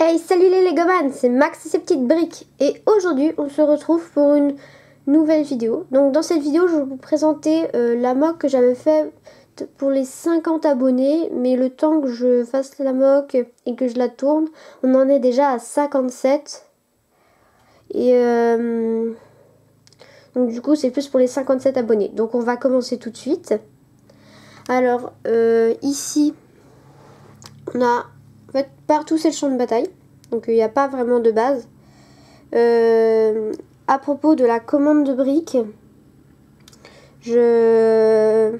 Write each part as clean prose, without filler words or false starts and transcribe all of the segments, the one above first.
Hey, salut les Legoman, c'est Max et ses petites briques. Et aujourd'hui, on se retrouve pour une nouvelle vidéo. Donc dans cette vidéo, je vais vous présenter la mock que j'avais fait pour les 50 abonnés. Mais le temps que je fasse la mock et que je la tourne, on en est déjà à 57. Et donc du coup, c'est plus pour les 57 abonnés. Donc on va commencer tout de suite. Alors, ici, on a... En fait, partout c'est le champ de bataille. Donc il n'y a pas vraiment de base. À propos de la commande de briques, je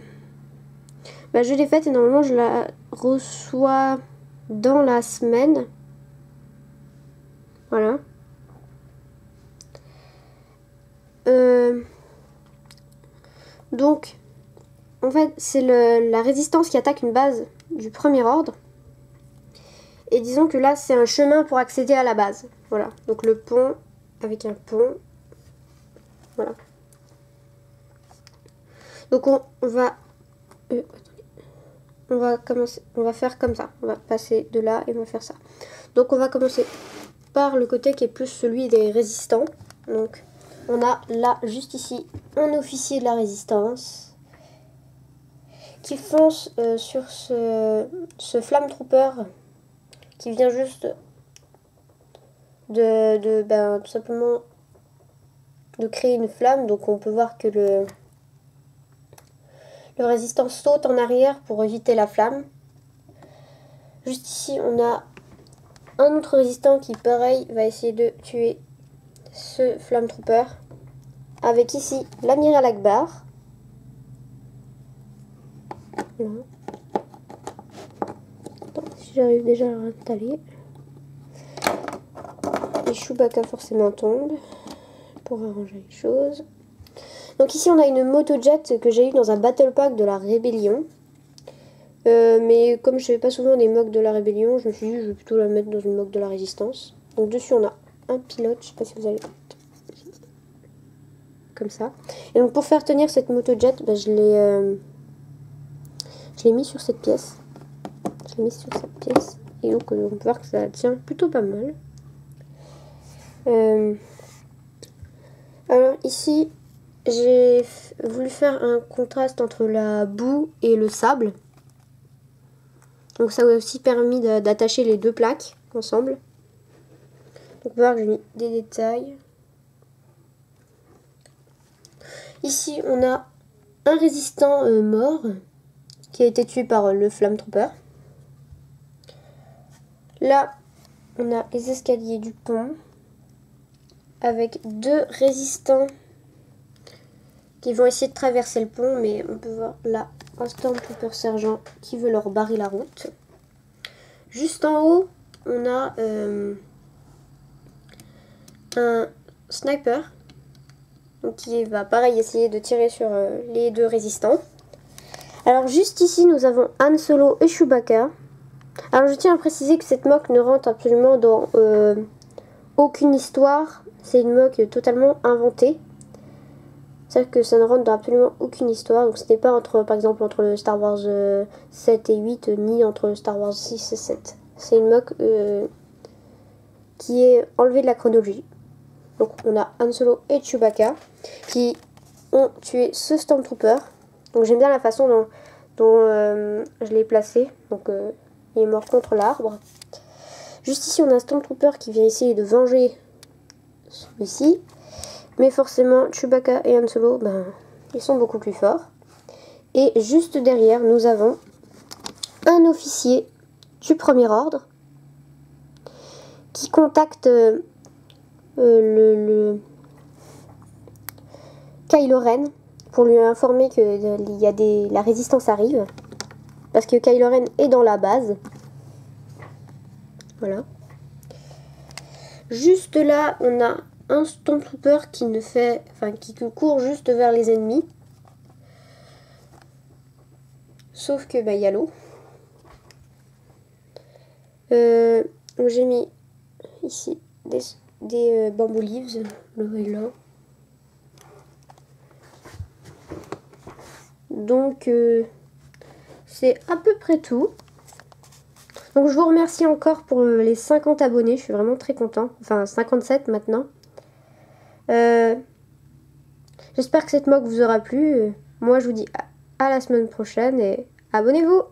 l'ai faite et normalement je la reçois dans la semaine. Voilà. Donc, en fait, c'est la résistance qui attaque une base du premier ordre. Et disons que là, c'est un chemin pour accéder à la base. Voilà. Donc le pont avec un pont. Voilà. Donc on va commencer. On va faire comme ça. On va passer de là et on va faire ça. Donc on va commencer par le côté qui est plus celui des résistants. Donc on a là, juste ici, un officier de la résistance qui fonce sur ce flamme trooper qui vient juste tout simplement de créer une flamme. Donc on peut voir que le résistant saute en arrière pour éviter la flamme. Juste ici on a un autre résistant qui pareil va essayer de tuer ce flamme trooper avec ici l'amiral Akbar. Voilà. Attends, si j'arrive déjà à l'installer. Et Chewbacca forcément tombe pour arranger les choses. Donc ici on a une motojet que j'ai eue dans un battle pack de la rébellion. Mais comme je fais pas souvent des mocks de la rébellion, je me suis dit je vais plutôt la mettre dans une mock de la résistance. Donc dessus on a un pilote, je sais pas si vous allez... Comme ça. Et donc pour faire tenir cette motojet, je l'ai mis sur cette pièce. Je l'ai mis sur cette pièce. Et donc on peut voir que ça tient plutôt pas mal. Alors ici, j'ai voulu faire un contraste entre la boue et le sable. Donc ça a aussi permis d'attacher les deux plaques ensemble. Donc on peut voir que j'ai mis des détails. Ici on a un résistant mort qui a été tué par le flamme trooper. Là on a les escaliers du pont avec deux résistants qui vont essayer de traverser le pont, mais on peut voir là un Stormtrooper sergent qui veut leur barrer la route. Juste en haut, on a un sniper donc qui va pareil essayer de tirer sur les deux résistants. Alors juste ici, nous avons Han Solo et Chewbacca. Alors je tiens à préciser que cette mock ne rentre absolument dans aucune histoire. C'est une mock totalement inventée. C'est-à-dire que ça ne rentre dans absolument aucune histoire. Donc ce n'est pas par exemple entre le Star Wars 7 et 8, ni entre le Star Wars 6 et 7. C'est une mock qui est enlevée de la chronologie. Donc on a Han Solo et Chewbacca qui ont tué ce Stormtrooper. Donc j'aime bien la façon dont je l'ai placé. Donc il est mort contre l'arbre. Juste ici on a un Stormtrooper qui vient essayer de venger celui-ci. Mais forcément, Chewbacca et Han Solo, ils sont beaucoup plus forts. Et juste derrière, nous avons un officier du premier ordre qui contacte le Kylo Ren pour lui informer que la résistance arrive. Parce que Kylo Ren est dans la base. Voilà. Juste là, on a un Stormtrooper qui court juste vers les ennemis. Sauf que il y a l'eau. Donc j'ai mis ici des bamboo leaves. L'eau est là. Donc c'est à peu près tout. Donc je vous remercie encore pour les 50 abonnés, je suis vraiment très content. Enfin 57 maintenant. J'espère que cette moque vous aura plu. Moi je vous dis à la semaine prochaine et abonnez-vous!